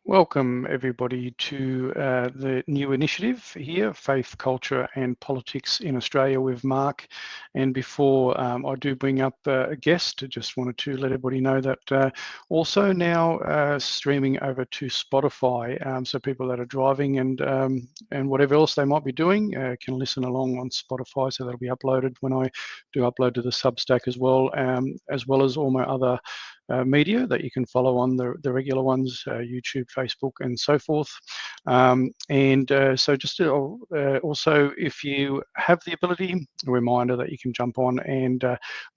Welcome, everybody, to the new initiative here, Faith, Culture and Politics in Australia with Mark. And before I do bring up a guest, I just wanted to let everybody know that also now streaming over to Spotify, so people that are driving and whatever else they might be doing can listen along on Spotify, so that'll be uploaded when I do upload to the Substack as well as all my other media that you can follow on the regular ones, YouTube, Facebook, and so forth. So just to, also, if you have the ability, a reminder that you can jump on and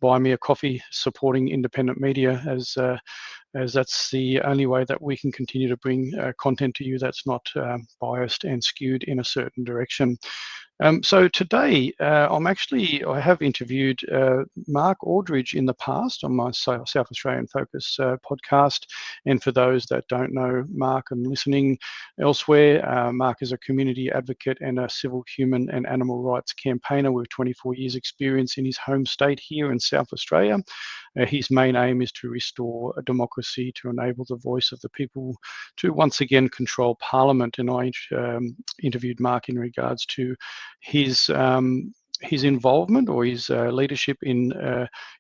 buy me a coffee supporting independent media, as that's the only way that we can continue to bring content to you that's not biased and skewed in a certain direction. So today, I have interviewed Mark Aldridge in the past on my South Australian Focus podcast. And for those that don't know Mark and listening elsewhere, Mark is a community advocate and a civil, human and animal rights campaigner with 24 years experience in his home state here in South Australia. His main aim is to restore a democracy to enable the voice of the people to once again control Parliament. And I interviewed Mark in regards to his involvement or his leadership in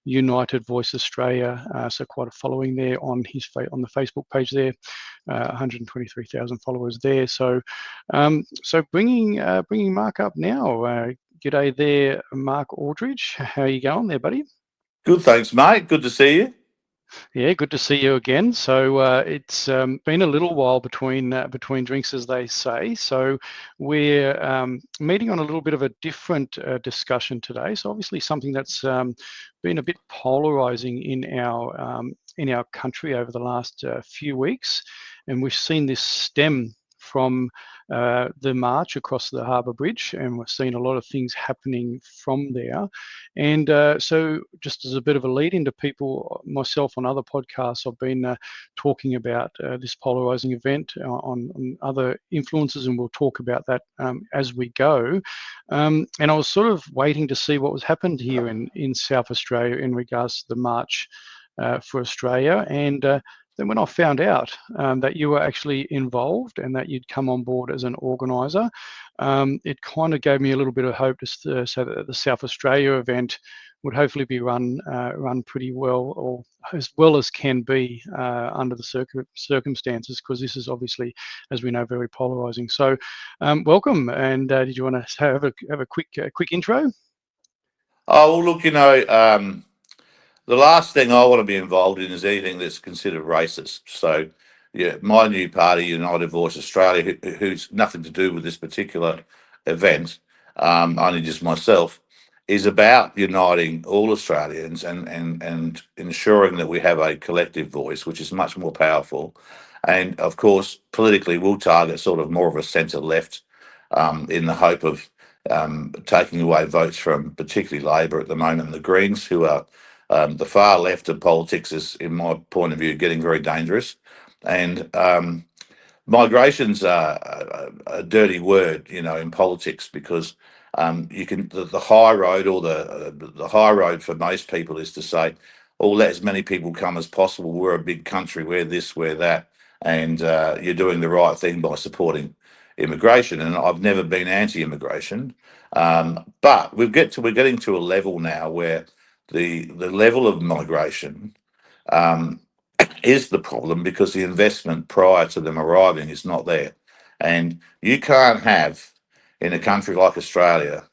United Voice Australia. So quite a following there on on the Facebook page there, 123,000 followers there. So bringing Mark up now. G'day there, Mark Aldridge. How are you going there, buddy? Good, thanks, mate. Good to see you. Yeah, good to see you again. So it's been a little while between drinks, as they say. So we're meeting on a little bit of a different discussion today. So obviously something that's been a bit polarizing in our country over the last few weeks, and we've seen this stem from the march across the Harbour Bridge, and we've seen a lot of things happening from there. And so just as a bit of a lead into people, myself on other podcasts, I've been talking about this polarizing event on other influences, and we'll talk about that as we go. And I was sort of waiting to see what was happened here in South Australia in regards to the March for Australia. And then when I found out that you were actually involved and that you'd come on board as an organiser, it kind of gave me a little bit of hope to say that the South Australia event would hopefully be run pretty well, or as well as can be under the circumstances, because this is obviously, as we know, very polarising. So, welcome. And did you want to have a quick intro? Oh, well, look, the last thing I want to be involved in is anything that's considered racist. So, yeah, my new party, United Voice Australia, who's nothing to do with this particular event, only just myself, is about uniting all Australians and ensuring that we have a collective voice, which is much more powerful. And of course, politically, we'll target sort of more of a centre left in the hope of taking away votes from particularly Labor at the moment, and the Greens, who are the far left of politics, is, in my point of view, getting very dangerous. And migration's a dirty word, in politics, because you can the high road, or the high road for most people is to say, "Oh, let as many people come as possible. We're a big country. We're this, we're that," and you're doing the right thing by supporting immigration. And I've never been anti-immigration, but we're getting to a level now where the level of migration um, is the problem, because the investment prior to them arriving is not there. And you can't have, in a country like Australia,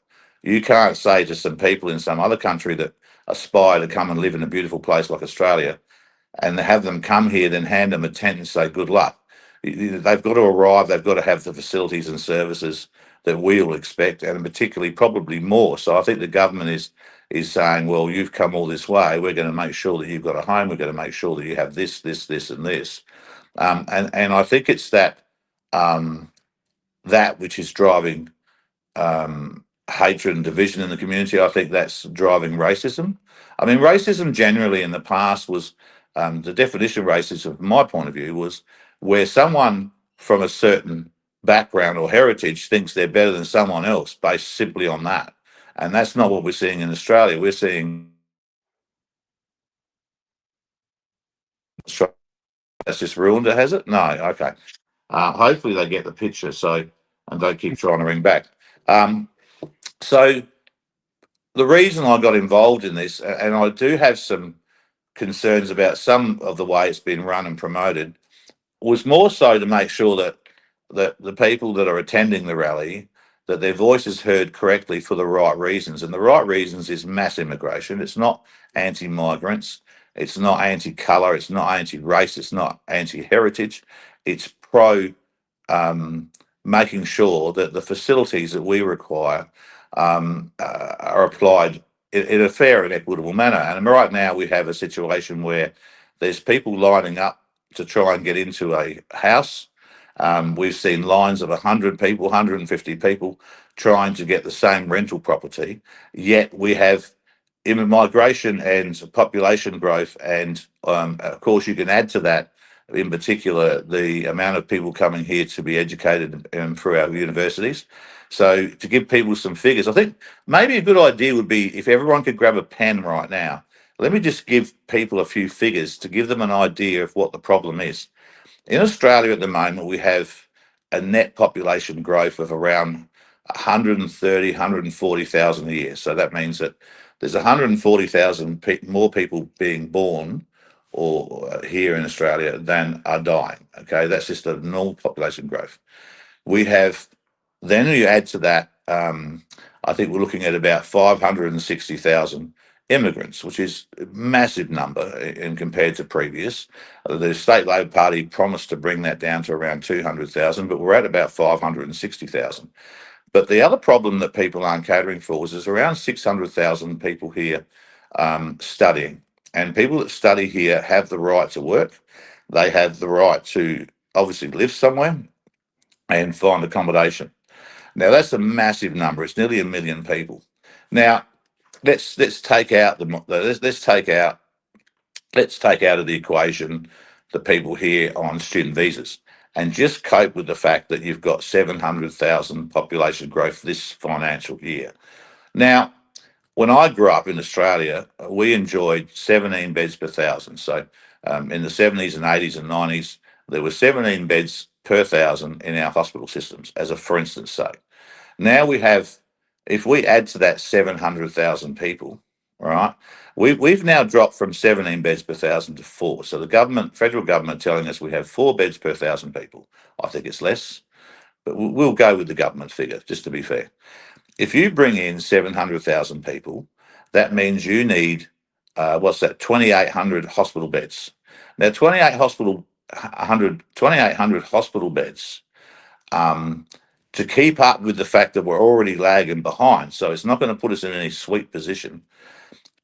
you can't say to some people in some other country that aspire to come and live in a beautiful place like Australia, and have them come here, then hand them a tent and say good luck. They've got to arrive, they've got to have the facilities and services that we all expect, and particularly probably more. So I think the government is saying, well, you've come all this way, we're going to make sure that you've got a home, we're going to make sure that you have this and this. And I think it's that which is driving hatred and division in the community. I think that's driving racism. I mean, racism generally in the past was, the definition of racism, from my point of view, was where someone from a certain background or heritage thinks they're better than someone else based simply on that. And that's not what we're seeing in Australia. We're seeing that's just ruined it, has it? No, okay. Hopefully they get the picture, so and don't keep trying to ring back. Um, so the reason I got involved in this, and I do have some concerns about some of the way it's been run and promoted, was more so to make sure that the people that are attending the rally, that their voice is heard correctly for the right reasons. And the right reasons is mass immigration. It's not anti-migrants. It's not anti-colour. It's not anti-race. It's not anti-heritage. It's pro um, making sure that the facilities that we require are applied in a fair and equitable manner. And right now we have a situation where there's people lining up to try and get into a house. We've seen lines of 100 people, 150 people trying to get the same rental property, yet we have migration and population growth. And of course, you can add to that, in particular, the amount of people coming here to be educated through our universities. So, to give people some figures, I think maybe a good idea would be if everyone could grab a pen right now. Let me just give people a few figures to give them an idea of what the problem is. In Australia at the moment, we have a net population growth of around 130, 140,000 a year. So that means that there's 140,000 more people being born or here in Australia than are dying. Okay, that's just a normal population growth. We have, then you add to that, I think we're looking at about 560,000 immigrants, which is a massive number in compared to previous. The State Labor Party promised to bring that down to around 200,000, but we're at about 560,000. But the other problem that people aren't catering for is there's around 600,000 people here studying. And people that study here have the right to work. They have the right to obviously live somewhere and find accommodation. Now that's a massive number. It's nearly 1 million people. Now let's take out let's take out of the equation the people here on student visas and just cope with the fact that you've got 700,000 population growth this financial year. Now, when I grew up in Australia, we enjoyed 17 beds per thousand. So in the 70s and 80s and 90s, there were 17 beds per thousand in our hospital systems, as a for instance sake. Now we have, if we add to that 700,000 people, right, we've now dropped from 17 beds per thousand to four. So the government, federal government, telling us we have 4 beds per thousand people. I think it's less, but we'll go with the government figure just to be fair. If you bring in 700,000 people, that means you need what's that? 2,800 hospital beds. Now, 2,800 hospital beds um, to keep up with the fact that we're already lagging behind. So it's not going to put us in any sweet position.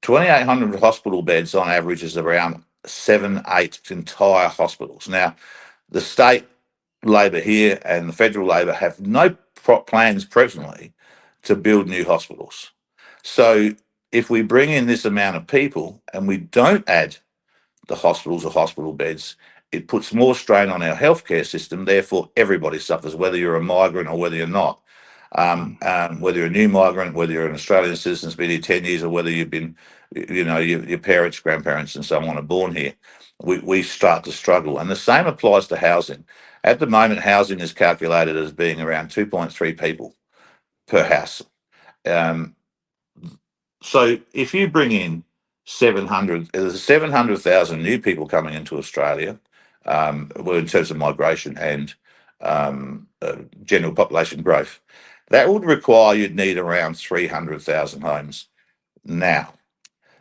2,800 hospital beds on average is around 7, 8 entire hospitals. Now, the state Labor here and the federal Labor have no plans presently to build new hospitals. So if we bring in this amount of people and we don't add the hospitals or hospital beds, it puts more strain on our healthcare system. Therefore, everybody suffers, whether you're a migrant or whether you're not. Whether you're a new migrant, whether you're an Australian citizen who's been here 10 years, or whether you've been, your parents, grandparents, and so on are born here, we start to struggle. And the same applies to housing. At the moment, housing is calculated as being around 2.3 people per house. Um, so if you bring in 700, there's 700,000 new people coming into Australia, well, in terms of migration and general population growth. That would require you'd need around 300,000 homes now.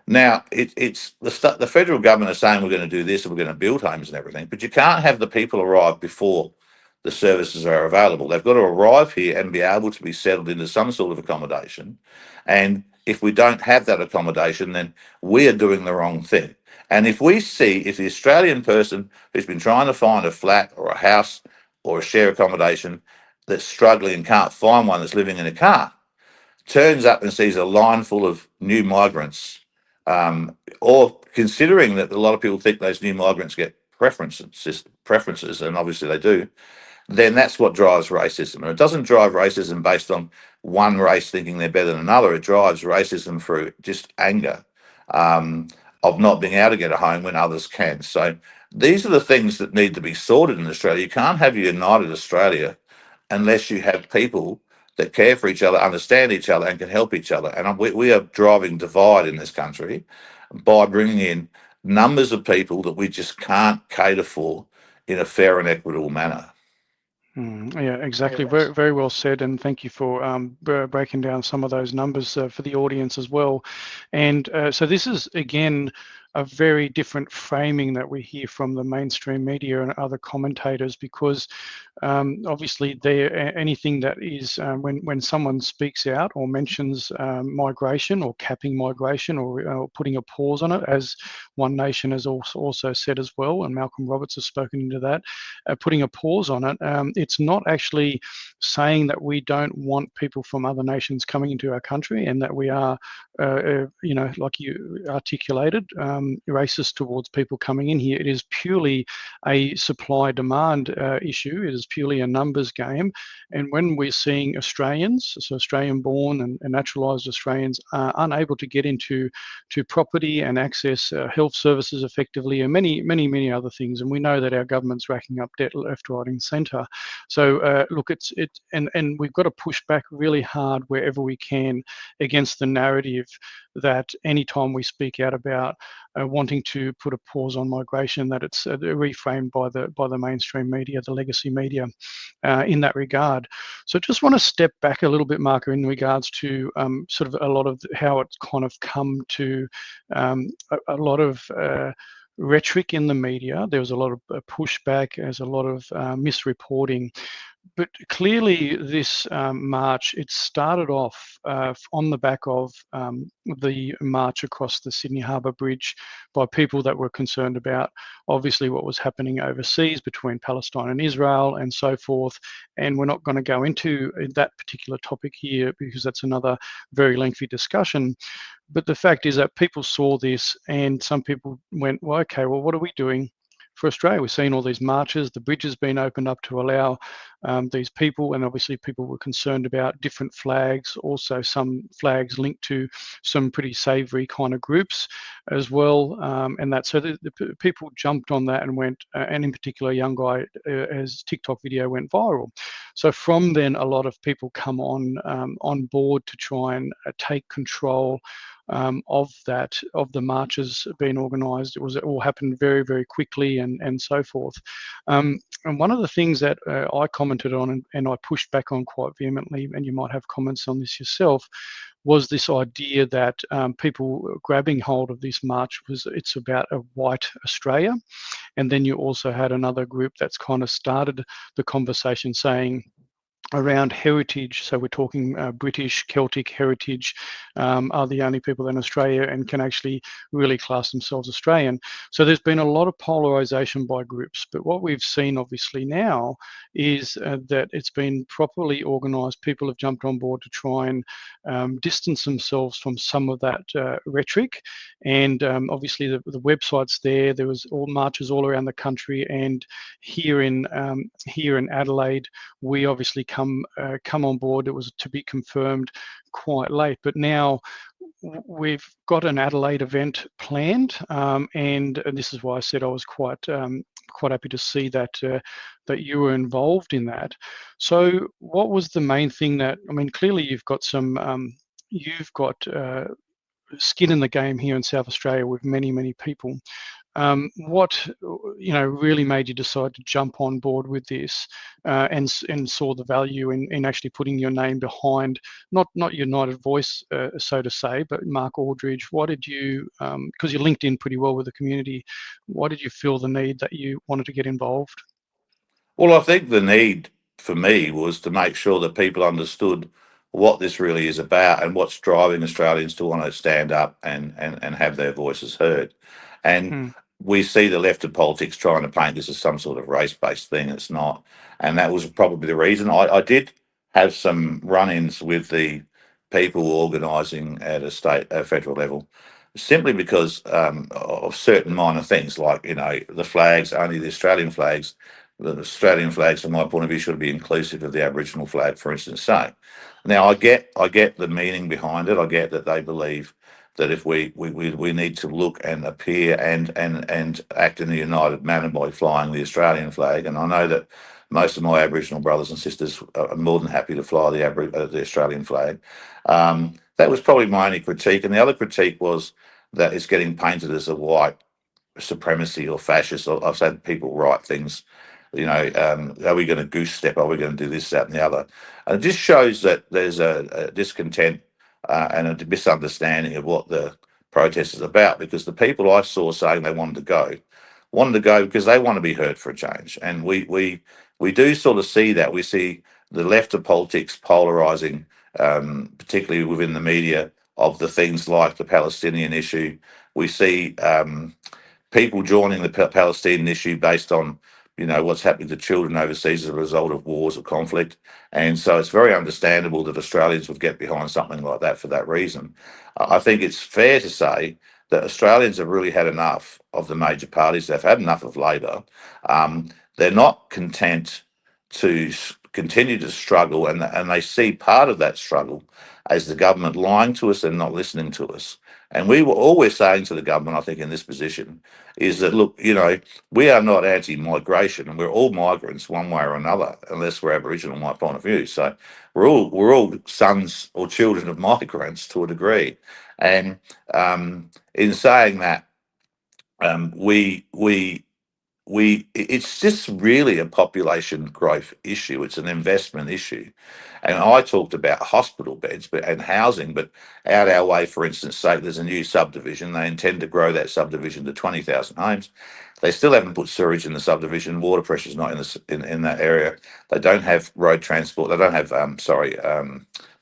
Now, it's the federal government is saying we're going to do this and we're going to build homes and everything, but you can't have the people arrive before the services are available. They've got to arrive here and be able to be settled into some sort of accommodation. And if we don't have that accommodation, then we are doing the wrong thing. And if the Australian person who's been trying to find a flat or a house or a share accommodation that's struggling and can't find one, that's living in a car, turns up and sees a line full of new migrants, or considering that a lot of people think those new migrants get preferences, and obviously they do, then that's what drives racism. And it doesn't drive racism based on one race thinking they're better than another. It drives racism through just anger of not being able to get a home when others can. So These are the things that need to be sorted in Australia. You can't have a united Australia unless you have people that care for each other, understand each other, and can help each other. And we are driving divide in this country by bringing in numbers of people that we just can't cater for in a fair and equitable manner. Yeah, exactly. Very, very well said, and thank you for breaking down some of those numbers for the audience as well. And so this is again a very different framing that we hear from the mainstream media and other commentators, because obviously anything that is when someone speaks out or mentions migration or capping migration or putting a pause on it, as One Nation has also said as well, and Malcolm Roberts has spoken into that, putting a pause on it, it's not actually saying that we don't want people from other nations coming into our country and that we are, like you articulated, racist towards people coming in here. It is purely a supply-demand issue. It is purely a numbers game. And when we're seeing Australians, so Australian-born and naturalised Australians, unable to get into property and access health services effectively, and many other things, and we know that our government's racking up debt left, right, and centre. So look, and we've got to push back really hard wherever we can against the narrative that anytime we speak out about wanting to put a pause on migration, that it's reframed by the mainstream media, the legacy media, in that regard. So just want to step back a little bit, Marco, in regards to sort of a lot of how it's kind of come to a lot of rhetoric in the media. There was a lot of pushback, there's a lot of misreporting. But clearly, this march, it started off on the back of the march across the Sydney Harbour Bridge by people that were concerned about, obviously, what was happening overseas between Palestine and Israel and so forth. And we're not going to go into that particular topic here because that's another very lengthy discussion. But the fact is that people saw this and some people went, well, okay, well, what are we doing for Australia? We've seen all these marches, the bridge has been opened up to allow these people, and obviously people were concerned about different flags, also some flags linked to some pretty savoury kind of groups as well, and that. So the people jumped on that and went, and in particular, a young guy, his TikTok video went viral. So from then, a lot of people come on board to try and take control of the marches being organised. It all happened very quickly and so forth. And one of the things that I commented on and I pushed back on quite vehemently, and you might have comments on this yourself, was this idea that people grabbing hold of this march it's about a white Australia. And then you also had another group that's kind of started the conversation saying, around heritage, so we're talking British, Celtic heritage, are the only people in Australia and can actually really class themselves Australian. So there's been a lot of polarisation by groups, but what we've seen obviously now is that it's been properly organised. People have jumped on board to try and distance themselves from some of that rhetoric, and obviously the website's there. There was all marches all around the country, and here in Adelaide, we obviously come on board. It was to be confirmed quite late, but now we've got an Adelaide event planned, and this is why I said I was quite happy to see that that you were involved in that. So, what was the main thing that, I mean, clearly you've got some skin in the game here in South Australia with many people. What really made you decide to jump on board with this and saw the value in actually putting your name behind not United Voice, so to say, but Mark Aldridge? Why did you, because you're linked in pretty well with the community, why did you feel the need that you wanted to get involved? Well, I think the need for me was to make sure that people understood what this really is about and what's driving Australians to want to stand up and have their voices heard. And Hmm. we see the left of politics trying to paint this as some sort of race based thing. It's not. And that was probably the reason. I did have some run ins with the people organising at a federal level, simply because of certain minor things like, the flags, only the Australian flags. The Australian flags, from my point of view, should be inclusive of the Aboriginal flag, for instance. So, now I get the meaning behind it. I get that they believe that if we need to look and appear and act in a united manner by flying the Australian flag. And I know that most of my Aboriginal brothers and sisters are more than happy to fly the Australian flag. That was probably my only critique. And the other critique was that it's getting painted as a white supremacy or fascist. I've had people write things, are we going to goose step? Are we going to do this, that, and the other? And it just shows that there's a discontent and a misunderstanding of what the protest is about. Because the people I saw saying they wanted to go because they want to be heard for a change. And we do sort of see that. We see the left of politics polarizing, particularly within the media, of the things like the Palestinian issue. We see people joining the Palestinian issue based on, what's happening to children overseas as a result of wars or conflict. And so it's very understandable that Australians would get behind something like that for that reason. I think it's fair to say that Australians have really had enough of the major parties. They've had enough of Labor. They're not content to continue to struggle, and they see part of that struggle as the government lying to us and not listening to us. And we were always saying to the government, I think, in this position, is that, look, we are not anti-migration, and we're all migrants one way or another, unless we're Aboriginal, my point of view. So we're all sons or children of migrants to a degree. And in saying that, it's just really a population growth issue. It's an investment issue. And I talked about hospital beds and housing, but out our way, for instance, say there's a new subdivision. They intend to grow that subdivision to 20,000 homes. They still haven't put sewage in the subdivision. Water pressure's not in that area. They don't have road transport. They don't have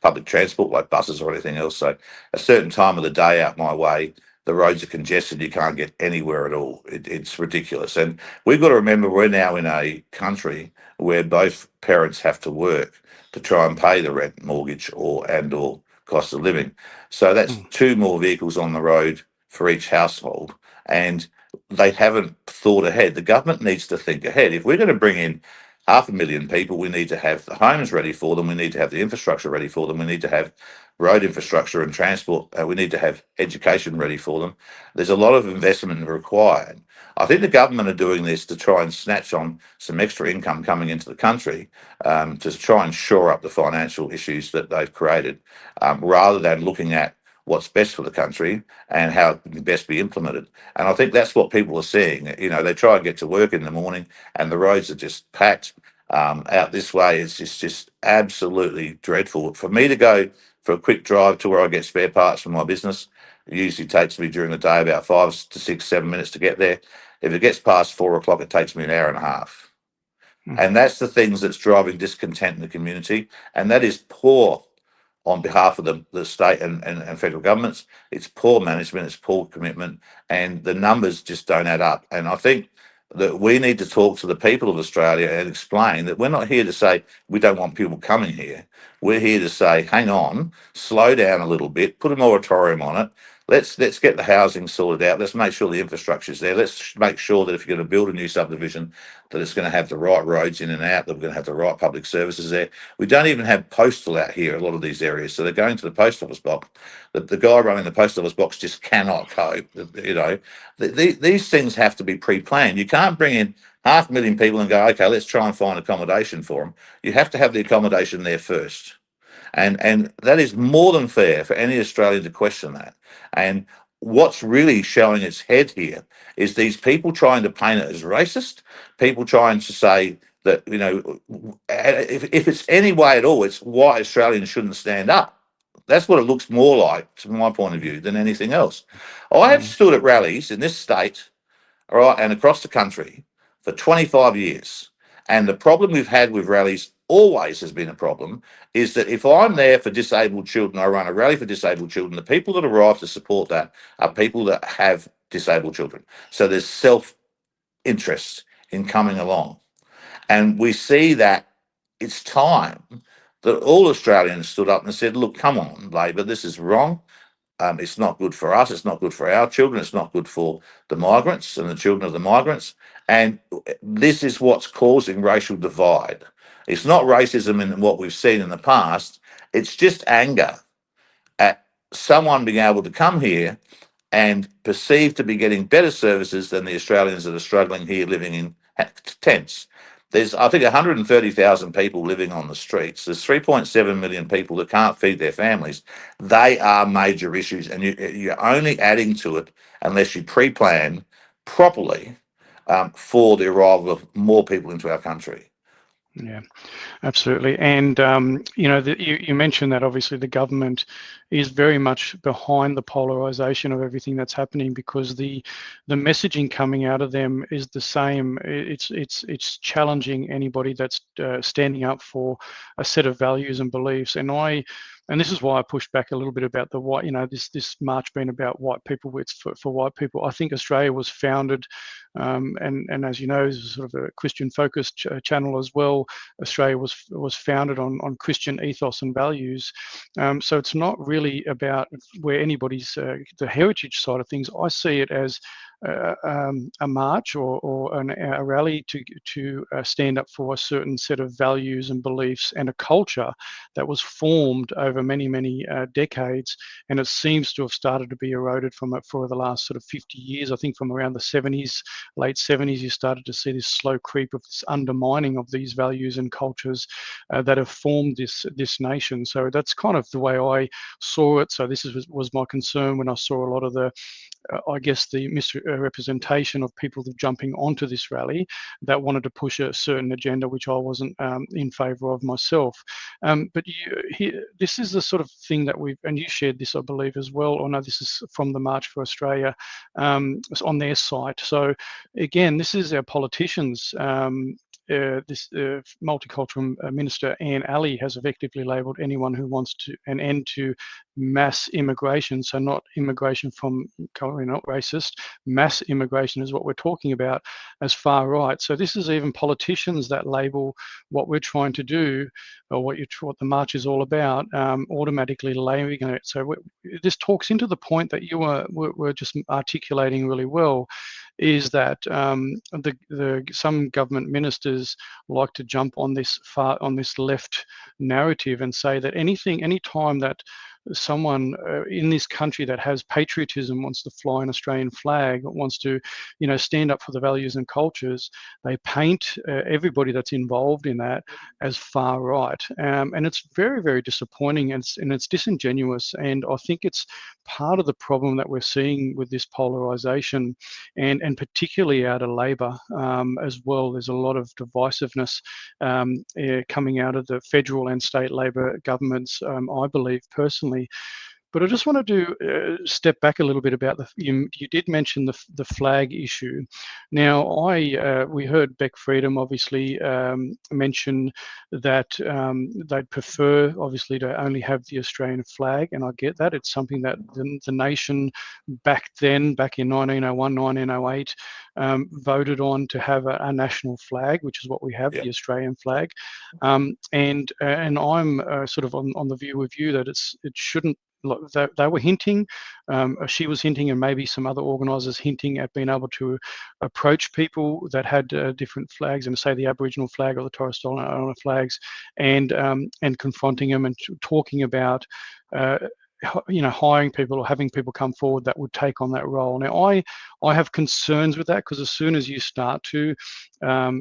public transport like buses or anything else. So a certain time of the day out my way, the roads are congested. You can't get anywhere at all. It's ridiculous. And we've got to remember we're now in a country where both parents have to work to try and pay the rent, mortgage, or cost of living. So that's two more vehicles on the road for each household. And they haven't thought ahead. The government needs to think ahead. If we're going to bring in 500,000 people, we need to have the homes ready for them. We need to have the infrastructure ready for them. We need to have road infrastructure and transport. We need to have education ready for them. There's a lot of investment required. I think the government are doing this to try and snatch on some extra income coming into the country, to try and shore up the financial issues that they've created, rather than looking at what's best for the country and how it can best be implemented. And I think that's what people are seeing. They try and get to work in the morning and the roads are just packed. Out this way, it's just absolutely dreadful. For me to go for a quick drive to where I get spare parts for my business, it usually takes me during the day about 5 to 6, 7 minutes to get there. If it gets past 4 o'clock, it takes me an hour and a half. And that's the things that's driving discontent in the community. And that is poor on behalf of the state and federal governments. It's poor management, it's poor commitment, and the numbers just don't add up. And I think that we need to talk to the people of Australia and explain that we're not here to say we don't want people coming here. We're here to say, hang on, slow down a little bit, put a moratorium on it. Let's get the housing sorted out. Let's make sure the infrastructure is there. Let's make sure that if you're going to build a new subdivision, that it's going to have the right roads in and out, that we're going to have the right public services there. We don't even have postal out here, a lot of these areas. So they're going to the post office box. The guy running the post office box just cannot cope. These things have to be pre-planned. You can't bring in 500,000 people and go, okay, let's try and find accommodation for them. You have to have the accommodation there first. And that is more than fair for any Australian to question that. And what's really showing its head here is these people trying to paint it as racist, people trying to say that, if it's any way at all, it's why Australians shouldn't stand up. That's what it looks more like, from my point of view, than anything else. I have stood at rallies in this state, all right, and across the country for 25 years. And the problem we've had with rallies always has been a problem, is that if I'm there for disabled children, I run a rally for disabled children, the people that arrive to support that are people that have disabled children. So there's self-interest in coming along. And we see that it's time that all Australians stood up and said, look, come on, Labor, this is wrong. It's not good for us. It's not good for our children. It's not good for the migrants and the children of the migrants. And this is what's causing racial divide. It's not racism in what we've seen in the past. It's just anger at someone being able to come here and perceived to be getting better services than the Australians that are struggling here living in tents. There's, I think, 130,000 people living on the streets. There's 3.7 million people that can't feed their families. They are major issues, and you're only adding to it unless you pre-plan properly for the arrival of more people into our country. Yeah, absolutely. And, you mentioned that obviously the government is very much behind the polarization of everything that's happening, because the messaging coming out of them is the same. It's challenging anybody that's standing up for a set of values and beliefs. And this is why I pushed back a little bit about the white, this march being about white people. It's for white people. I think Australia was founded, and as you know, is sort of a Christian-focused channel as well. Australia was founded on Christian ethos and values. So it's not really about where anybody's the heritage side of things. I see it as a march or a rally to stand up for a certain set of values and beliefs and a culture that was formed over many decades, and it seems to have started to be eroded from it for the last sort of 50 years. I think from around the 70s, late 70s, you started to see this slow creep of this undermining of these values and cultures that have formed this nation. So that's kind of the way I saw it. So this was my concern when I saw a lot of the I guess the misrepresentation of people jumping onto this rally that wanted to push a certain agenda, which I wasn't in favour of myself. But this is the sort of thing that and you shared this, I believe, as well, or no, this is from the March for Australia on their site. So again, this is our politicians. This multicultural minister Anne Alley has effectively labelled anyone who wants an end to mass immigration, so not immigration from, currently not racist, mass immigration is what we're talking about, as far right. So this is even politicians that label what we're trying to do, or what the march is all about, automatically labelling it. So this talks into the point that you were just articulating really well, is that some government ministers like to jump on this left narrative and say that any time that someone in this country that has patriotism wants to fly an Australian flag, wants to, stand up for the values and cultures, they paint everybody that's involved in that as far right, and it's very disappointing, and it's disingenuous. And I think it's part of the problem that we're seeing with this polarization, and particularly out of Labor as well. There's a lot of divisiveness coming out of the federal and state Labor governments, I believe personally. But I just wanted to step back a little bit about you did mention the flag issue. Now, we heard Beck Freedom obviously mention that they'd prefer obviously to only have the Australian flag, and I get that. It's something that the nation back in 1901, 1908 voted on, to have a national flag, which is what we have, Yeah. the Australian flag. And I'm sort of on the view with you that it shouldn't. They were hinting, she was hinting, and maybe some other organisers hinting at being able to approach people that had different flags, and say the Aboriginal flag or the Torres Strait Islander flags, and confronting them and talking about hiring people or having people come forward that would take on that role. Now, I have concerns with that, because as soon as you start to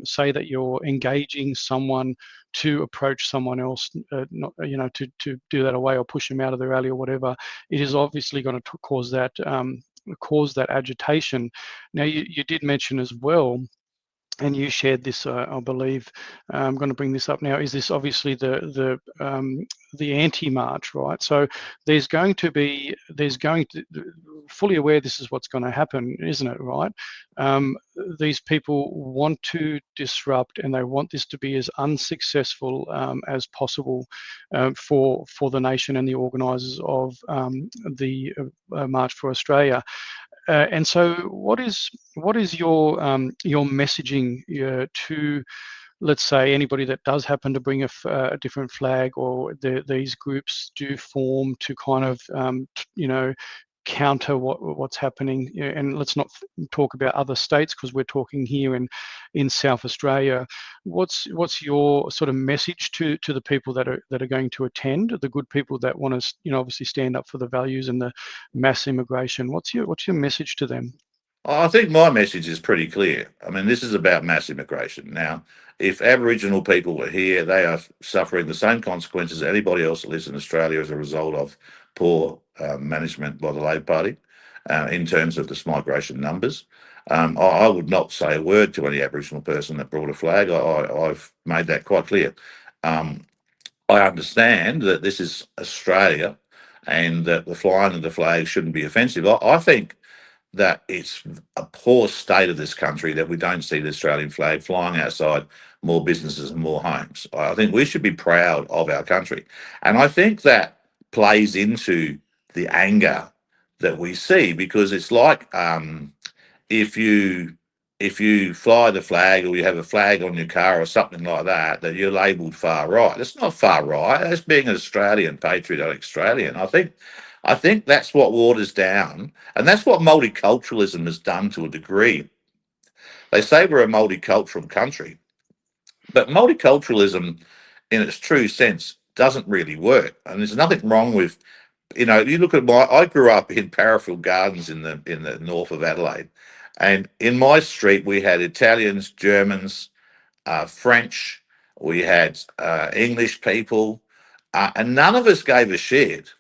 say that you're engaging someone to approach someone else, not, to do that away or push them out of the rally or whatever, it is obviously going to cause that agitation. Now, you did mention as well, and you shared this, I believe. I'm going to bring this up now. Is this obviously the anti-march, right? So there's going to fully aware this is what's going to happen, isn't it? Right? These people want to disrupt, and they want this to be as unsuccessful as possible for the nation and the organisers of the March for Australia. And so, what is your messaging to, let's say, anybody that does happen to bring a different flag, or these groups do form to kind of, counter what's happening. And let's not talk about other states, because we're talking here in South Australia. What's your sort of message to the people that are going to attend, the good people that want to, obviously stand up for the values and the mass immigration? What's your message to them? I think my message is pretty clear. I mean, this is about mass immigration. Now, if Aboriginal people were here, they are suffering the same consequences as anybody else that lives in Australia as a result of poor management by the Labor Party in terms of this migration numbers. I would not say a word to any Aboriginal person that brought a flag. I've made that quite clear. Um, I understand that this is Australia and that the flying of the flag shouldn't be offensive. I think that it's a poor state of this country that we don't see the Australian flag flying outside more businesses and more homes. I think we should be proud of our country. And I think that plays into the anger that we see, because it's like if you fly the flag or you have a flag on your car or something like that, that you're labelled far right. It's not far right. That's being an Australian, patriotic Australian. I think that's what waters down, and that's what multiculturalism has done to a degree. They say we're a multicultural country, but multiculturalism, in its true sense, doesn't really work. And there's nothing wrong with, you look at I grew up in Parafield Gardens in the north of Adelaide, and in my street we had Italians, Germans, French, we had English people, and none of us gave a shit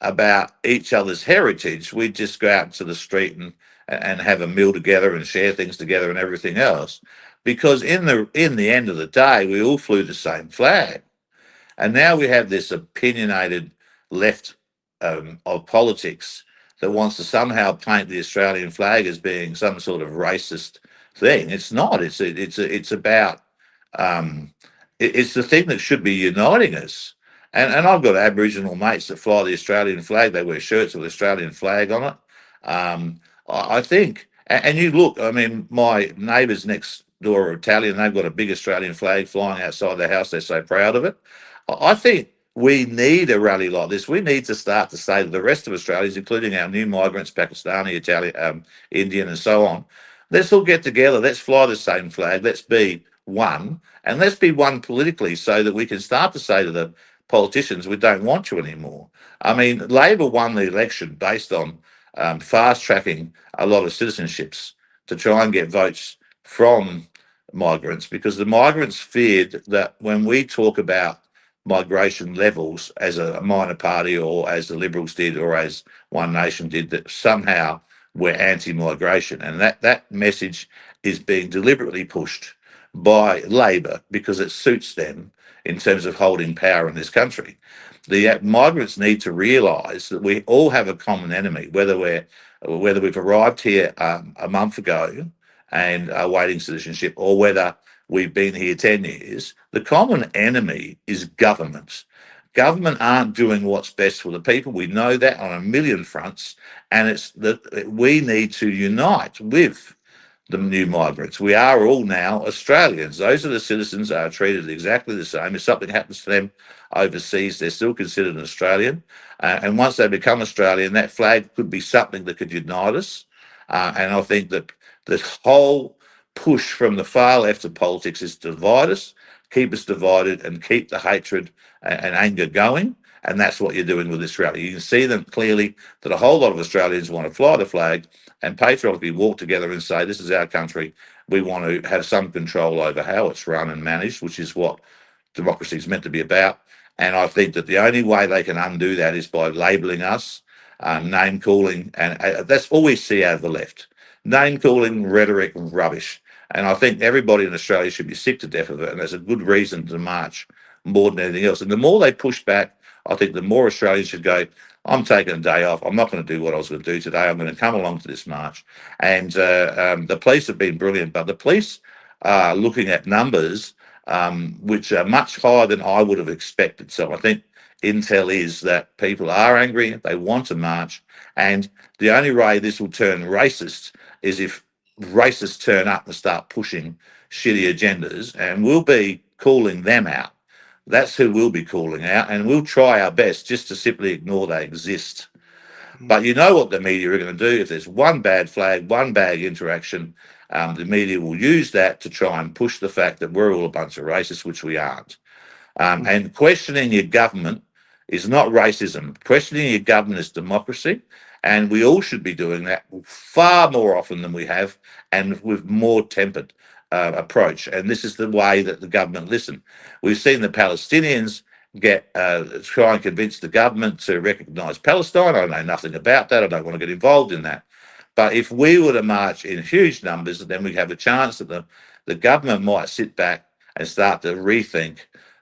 about each other's heritage. We'd just go out into the street and have a meal together and share things together and everything else, because in the end of the day, we all flew the same flag. And now we have this opinionated left of politics that wants to somehow paint the Australian flag as being some sort of racist thing. It's not. It's about it's the thing that should be uniting us. And I've got Aboriginal mates that fly the Australian flag. They wear shirts with the Australian flag on it. I think, and you look, I mean, my neighbours next door are Italian. They've got a big Australian flag flying outside their house. They're so proud of it. I think we need a rally like this. We need to start to say to the rest of Australians, including our new migrants, Pakistani, Italian, Indian, and so on, let's all get together. Let's fly the same flag. Let's be one, and let's be one politically, so that we can start to say to the politicians, we don't want you anymore. I mean, Labor won the election based on fast tracking a lot of citizenships to try and get votes from migrants, because the migrants feared that when we talk about migration levels as a minor party, or as the Liberals did, or as One Nation did, that somehow we're anti-migration. And that message is being deliberately pushed by Labor because it suits them in terms of holding power in this country. The migrants need to realise that we all have a common enemy, whether we've arrived here a month ago and are awaiting citizenship, or whether we've been here 10 years. The common enemy is government. Government aren't doing what's best for the people. We know that on a million fronts, and it's that we need to unite with the new migrants. We are all now Australians. Those are the citizens that are treated exactly the same. If something happens to them overseas, they're still considered an Australian. And once they become Australian, that flag could be something that could unite us. And I think that the whole push from the far left of politics is to divide us, keep us divided, and keep the hatred and anger going. And that's what you're doing with this rally. You can see them clearly that a whole lot of Australians want to fly the flag and patriotically walk together and say, this is our country. We want to have some control over how it's run and managed, which is what democracy is meant to be about. And I think that the only way they can undo that is by labelling us, name calling, and that's all we see out of the left. Name calling, rhetoric, and rubbish. And I think everybody in Australia should be sick to death of it. And there's a good reason to march more than anything else. And the more they push back, I think the more Australians should go, I'm taking a day off. I'm not going to do what I was going to do today. I'm going to come along to this march. And the police have been brilliant, but the police are looking at numbers which are much higher than I would have expected. So I think intel is that people are angry, they want to march, and the only way this will turn racist is if racists turn up and start pushing shitty agendas, and we'll be calling them out. That's who we'll be calling out, and we'll try our best just to simply ignore they exist. But you know what the media are going to do. If there's one bad flag, one bad interaction, the media will use that to try and push the fact that we're all a bunch of racists, which we aren't. And questioning your government is not racism. Questioning your government is democracy. And we all should be doing that far more often than we have and with more tempered approach. And this is the way that the government listen. We've seen the Palestinians get try and convince the government to recognise Palestine. I know nothing about that. I don't want to get involved in that. But if we were to march in huge numbers, then we have a chance that the government might sit back and start to rethink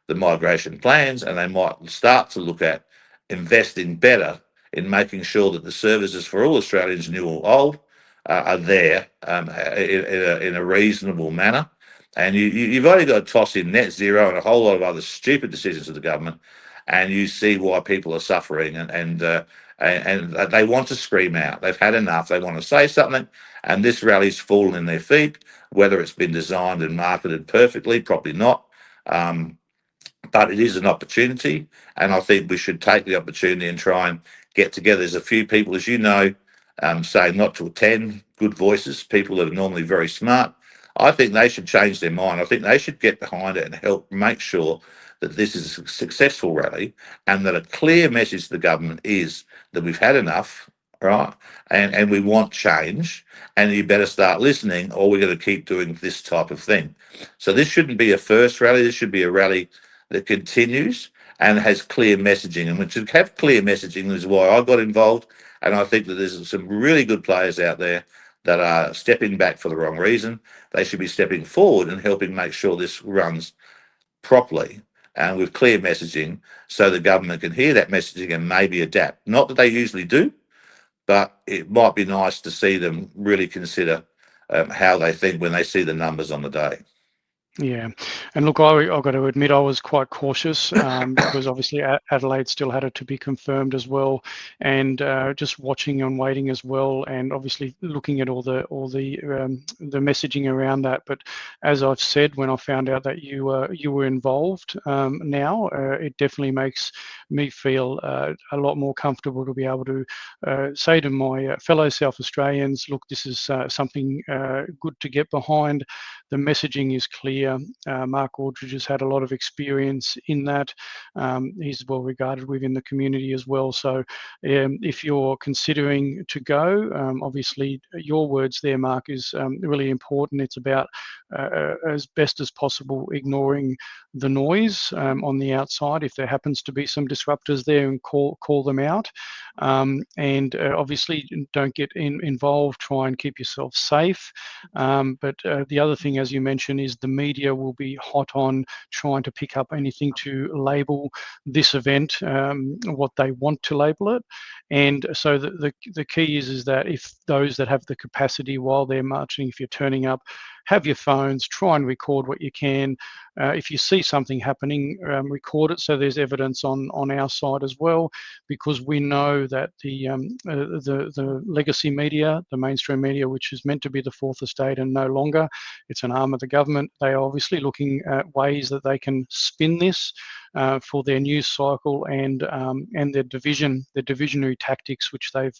the migration plans, and they might start to look at investing better in making sure that the services for all Australians, new or old, are there in a reasonable manner. And you've only got to toss in net zero and a whole lot of other stupid decisions of the government, and you see why people are suffering, and they want to scream out. They've had enough. They want to say something, and this rally's fallen in their feet. Whether it's been designed and marketed perfectly, probably not. But it is an opportunity, and I think we should take the opportunity and try and get together. There's a few people, as you know, say not to attend, good voices, people that are normally very smart. I think they should change their mind. I think they should get behind it and help make sure that this is a successful rally, and that a clear message to the government is that we've had enough, right? And we want change, and you better start listening, or we're going to keep doing this type of thing. So this shouldn't be a first rally. This should be a rally that continues and has clear messaging. And we should have clear messaging is why I got involved. And I think that there's some really good players out there that are stepping back for the wrong reason. They should be stepping forward and helping make sure this runs properly and with clear messaging, so the government can hear that messaging and maybe adapt. Not that they usually do, but it might be nice to see them really consider how they think when they see the numbers on the day. Yeah, and look, I've got to admit I was quite cautious because obviously Adelaide still had it to be confirmed as well, and just watching and waiting as well, and obviously looking at all the messaging around that. But as I've said, when I found out that you were involved now, it definitely makes me feel a lot more comfortable to be able to say to my fellow South Australians, look, this is something good to get behind. The messaging is clear. Mark Aldridge has had a lot of experience in that. He's well regarded within the community as well. So if you're considering to go, obviously your words there, Mark, is really important. It's about as best as possible ignoring the noise on the outside. If there happens to be some disruptors there, and call them out. And obviously don't get involved. Try and keep yourself safe. But the other thing, as you mentioned, is the media will be hot on trying to pick up anything to label this event what they want to label it. And so the key is that if those that have the capacity while they're marching, if you're turning up, have your phones, try and record what you can. If you see something happening, record it so there's evidence on our side as well, because we know that the legacy media, the mainstream media, which is meant to be the fourth estate and no longer, it's an arm of the government. They are obviously looking at ways that they can spin this for their news cycle and their divisionary tactics, which they've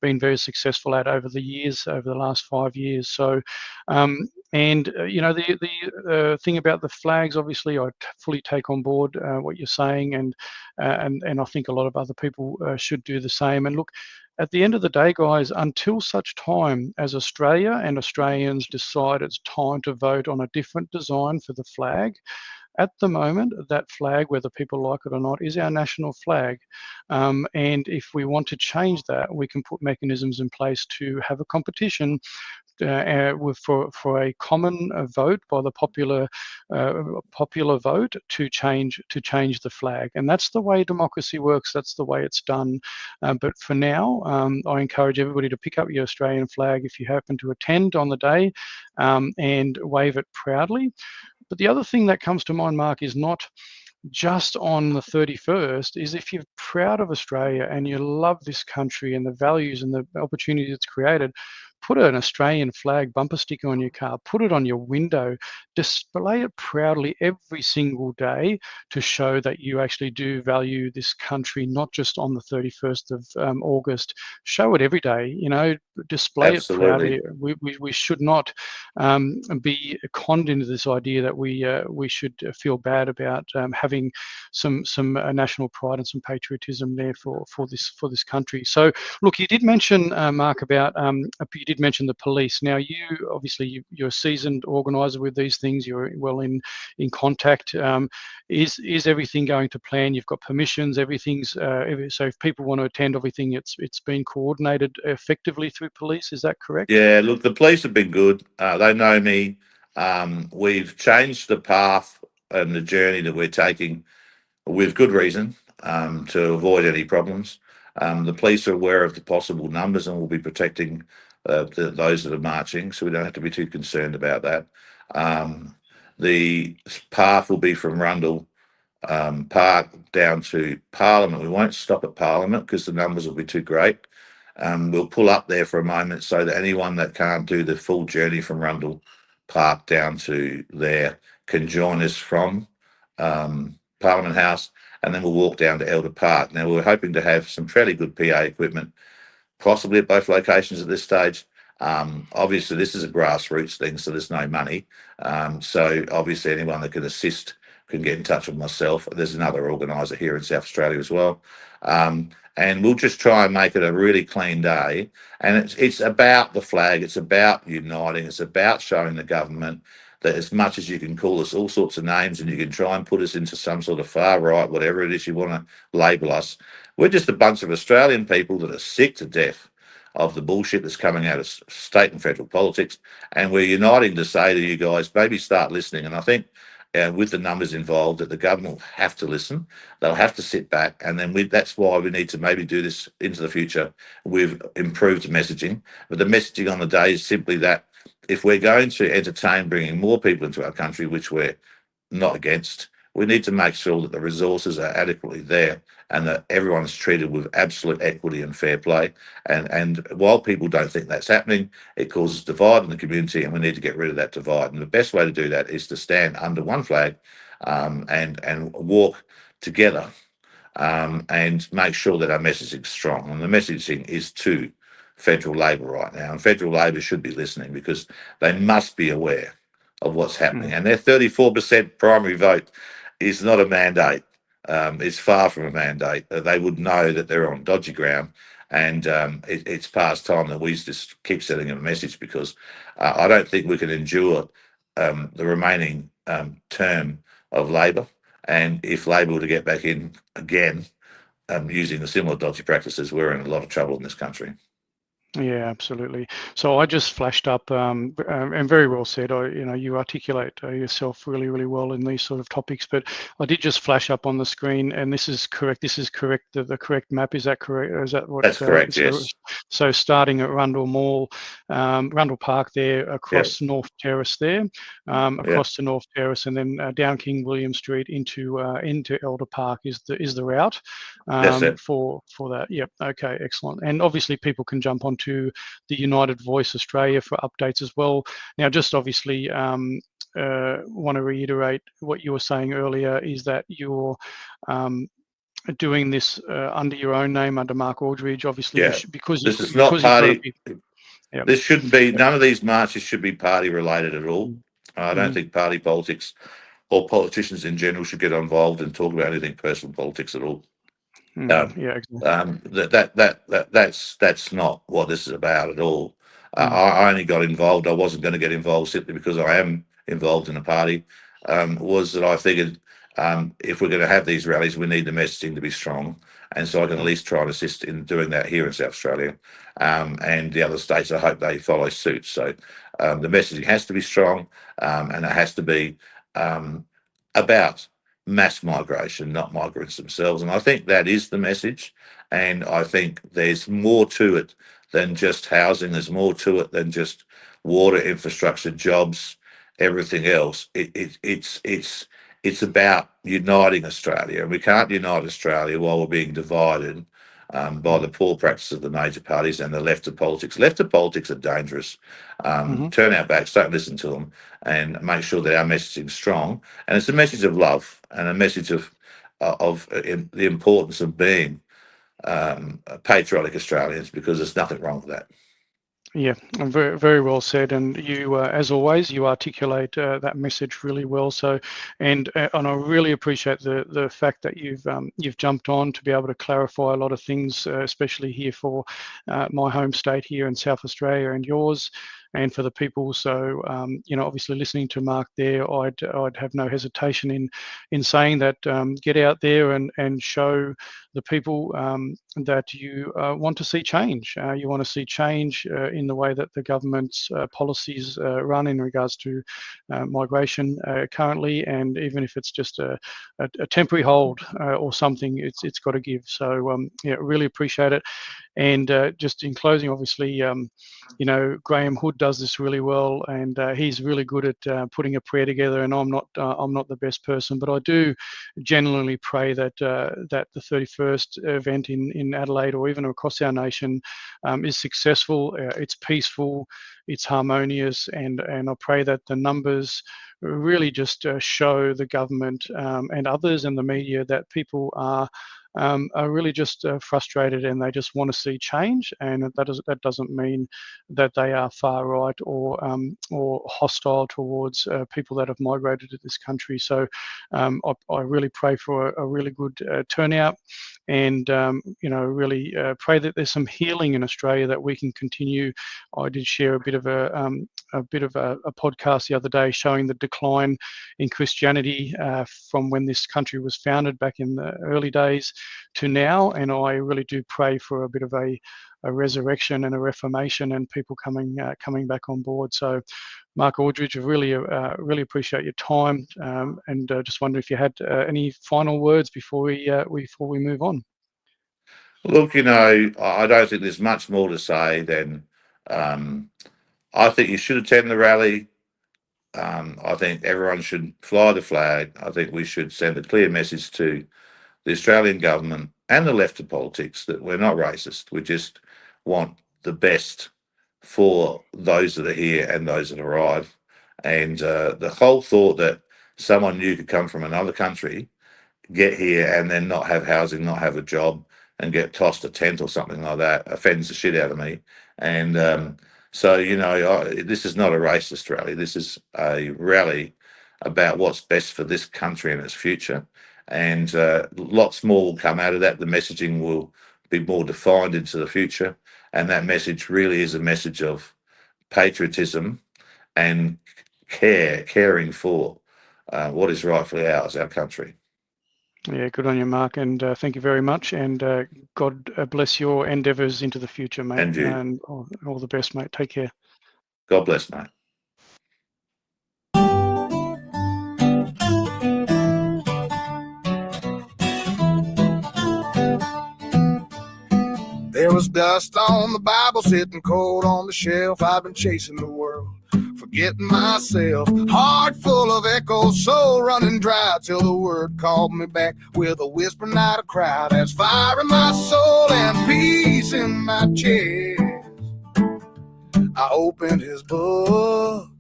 been very successful at over the years, over the last 5 years. So, you know, the thing about the flags, obviously, I fully take on board what you're saying, and I think a lot of other people should do the same. And look, at the end of the day, guys, until such time as Australia and Australians decide it's time to vote on a different design for the flag, at the moment, that flag, whether people like it or not, is our national flag. And if we want to change that, we can put mechanisms in place to have a competition for a common vote by the popular vote to change the flag. And that's the way democracy works. That's the way it's done. But for now, I encourage everybody to pick up your Australian flag if you happen to attend on the day, and wave it proudly. But the other thing that comes to mind, Mark, is not just on the 31st, is if you're proud of Australia and you love this country and the values and the opportunities it's created, put an Australian flag bumper sticker on your car, put it on your window, display it proudly every single day to show that you actually do value this country, not just on the 31st of August. Show it every day, display it Absolutely. proudly. We should not be conned into this idea that we should feel bad about having some national pride and some patriotism there for this country. So, look, you did mention Mark about you did mention the police. Now, you obviously you're a seasoned organizer with these things. You're well in contact. Is everything going to plan? You've got permissions. Everything's so if people want to attend, everything it's been coordinated effectively through police. Is that correct? Yeah, look, the police have been good. They know me. We've changed the path and the journey that we're taking with good reason to avoid any problems. The police are aware of the possible numbers and will be protecting those that are marching, so we don't have to be too concerned about that. The path will be from Rundle Park down to Parliament. We won't stop at Parliament because the numbers will be too great. We'll pull up there for a moment so that anyone that can't do the full journey from Rundle Park down to there can join us from Parliament House, and then we'll walk down to Elder Park. Now, we're hoping to have some fairly good PA equipment, possibly at both locations at this stage. Obviously, this is a grassroots thing, so there's no money. So obviously, anyone that can assist can get in touch with myself. There's another organiser here in South Australia as well. And we'll just try and make it a really clean day. And it's about the flag. It's about uniting. It's about showing the government that as much as you can call us all sorts of names and you can try and put us into some sort of far right, whatever it is you want to label us, we're just a bunch of Australian people that are sick to death of the bullshit that's coming out of state and federal politics. And we're uniting to say to you guys, maybe start listening. And I think with the numbers involved, that the government will have to listen. They'll have to sit back. And then that's why we need to maybe do this into the future with improved messaging. But the messaging on the day is simply that if we're going to entertain bringing more people into our country, which we're not against, we need to make sure that the resources are adequately there and that everyone's treated with absolute equity and fair play. And while people don't think that's happening, it causes divide in the community, and we need to get rid of that divide. And the best way to do that is to stand under one flag and walk together and make sure that our messaging is strong. And the messaging is to federal Labor right now. And federal Labor should be listening because they must be aware of what's happening. And their 34% primary vote is not a mandate. It's far from a mandate. They would know that they're on dodgy ground. And it's past time that we just keep sending them a message because I don't think we can endure the remaining term of Labor. And if Labor were to get back in again using the similar dodgy practices, we're in a lot of trouble in this country. Yeah, absolutely. So I just flashed up, and very well said. You articulate yourself really, really well in these sort of topics. But I did just flash up on the screen, and this is correct. This is correct. The correct map, is that correct? Is that what? That's correct. Yes. So starting at Rundle Mall, Rundle Park there, across North Terrace there, across to North Terrace, and then down King William Street into Elder Park is the route for that. Yep. Okay. Excellent. And obviously people can jump onto the United Voice Australia for updates as well. Now, just obviously want to reiterate what you were saying earlier is that you're doing this under your own name, under Mark Aldridge, obviously, because this is not party. Yeah. This shouldn't be, none of these marches should be party related at all. I don't think party politics or politicians in general should get involved and talk about anything personal politics at all. Exactly. That's not what this is about at all. I only got involved. I wasn't going to get involved simply because I am involved in a party. Was that I figured if we're going to have these rallies, we need the messaging to be strong, and so I can at least try and assist in doing that here in South Australia, and the other states. I hope they follow suit. So the messaging has to be strong, and it has to be about mass migration, not migrants themselves. And I think that is the message. And I think there's more to it than just housing. There's more to it than just water, infrastructure, jobs, everything else. It's about uniting Australia. And we can't unite Australia while we're being divided by the poor practice of the major parties and the left of politics. Left of politics are dangerous. Turn our backs, don't listen to them, and make sure that our messaging is strong. And it's a message of love and a message of the importance of being patriotic Australians, because there's nothing wrong with that. Yeah, very, very well said. And you, as always, you articulate that message really well. So, and I really appreciate the fact that you've jumped on to be able to clarify a lot of things, especially here for my home state here in South Australia and yours, and for the people. So, obviously listening to Mark there, I'd have no hesitation in saying that get out there and show the people that you want to see change. You want to see change in the way that the government's policies run in regards to migration currently, and even if it's just a temporary hold or something, it's got to give. So yeah, really appreciate it. And just in closing, obviously, Graham Hood does this really well, and he's really good at putting a prayer together. And I'm not the best person, but I do genuinely pray that that the 31st event in Adelaide, or even across our nation, is successful. It's peaceful, it's harmonious, and I pray that the numbers really just show the government and others and the media that people are really just frustrated, and they just want to see change. And that doesn't mean that they are far right or hostile towards people that have migrated to this country. So I really pray for a really good turnout, and really pray that there's some healing in Australia that we can continue. I did share a bit of a podcast the other day showing the decline in Christianity from when this country was founded back in the early days to now, and I really do pray for a bit of a resurrection and a reformation, and people coming back on board. So, Mark Aldridge, I really appreciate your time, and just wonder if you had any final words before we move on. Look, I don't think there's much more to say than I think you should attend the rally. I think everyone should fly the flag. I think we should send a clear message to the Australian government and the left of politics that we're not racist. We just want the best for those that are here and those that arrive. And the whole thought that someone new could come from another country, get here, and then not have housing, not have a job, and get tossed a tent or something like that offends the shit out of me. And so, this is not a racist rally. This is a rally about what's best for this country and its future. And lots more will come out of that. The messaging will be more defined into the future. And that message really is a message of patriotism and caring for what is rightfully ours, our country. Yeah, good on you, Mark, and thank you very much. And God bless your endeavours into the future, mate. And you. And all the best, mate. Take care. God bless, mate. There was dust on the Bible sitting cold on the shelf. I've been chasing the world, forgetting myself. Heart full of echoes, soul running dry, till the word called me back with a whisper, not a cry. There's fire in my soul and peace in my chest. I opened his book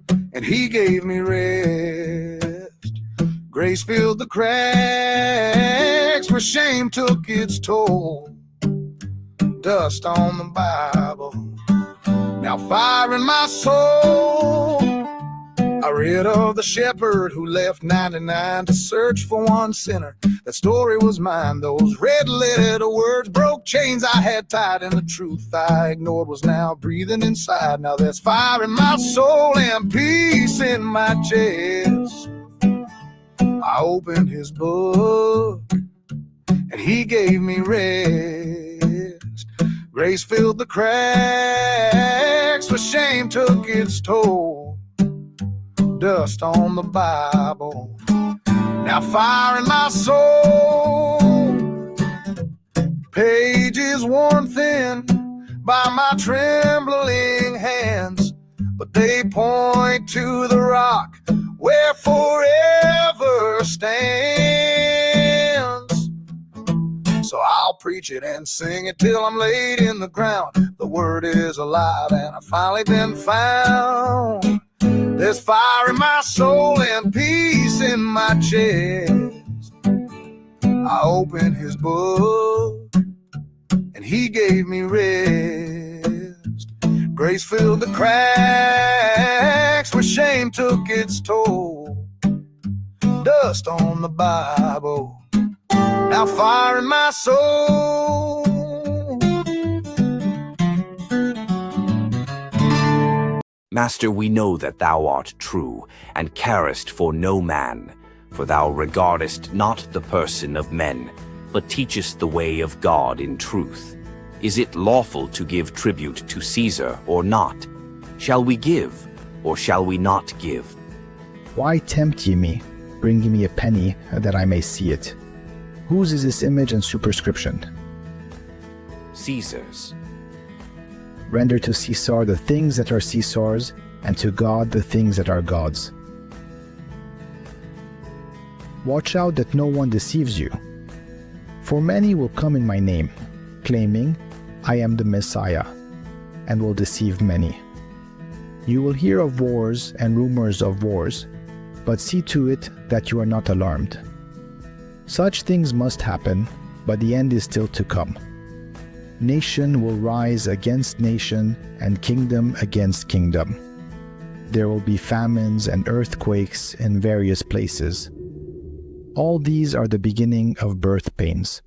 and he gave me rest. Grace filled the cracks where shame took its toll. Dust on the Bible, now fire in my soul. I read of the shepherd who left 99 to search for one sinner. That story was mine. Those red letter words broke chains I had tied, and the truth I ignored was now breathing inside. Now there's fire in my soul and peace in my chest. I opened his book and he gave me rest. Grace filled the cracks where shame took its toll. Dust on the Bible, now fire in my soul. Pages worn thin by my trembling hands, but they point to the rock where forever stands. So I'll preach it and sing it till I'm laid in the ground. The word is alive and I've finally been found. There's fire in my soul and peace in my chest. I opened his book and he gave me rest. Grace filled the cracks where shame took its toll. Dust on the Bible, now fire in my soul. Master, we know that thou art true, and carest for no man, for thou regardest not the person of men, but teachest the way of God in truth. Is it lawful to give tribute to Caesar or not? Shall we give, or shall we not give? Why tempt ye me, bringing me a penny, that I may see it? Whose is this image and superscription? Caesar's. Render to Caesar the things that are Caesar's, and to God the things that are God's. Watch out that no one deceives you. For many will come in my name, claiming, I am the Messiah, and will deceive many. You will hear of wars and rumors of wars, but see to it that you are not alarmed. Such things must happen, but the end is still to come. Nation will rise against nation, and kingdom against kingdom. There will be famines and earthquakes in various places. All these are the beginning of birth pains.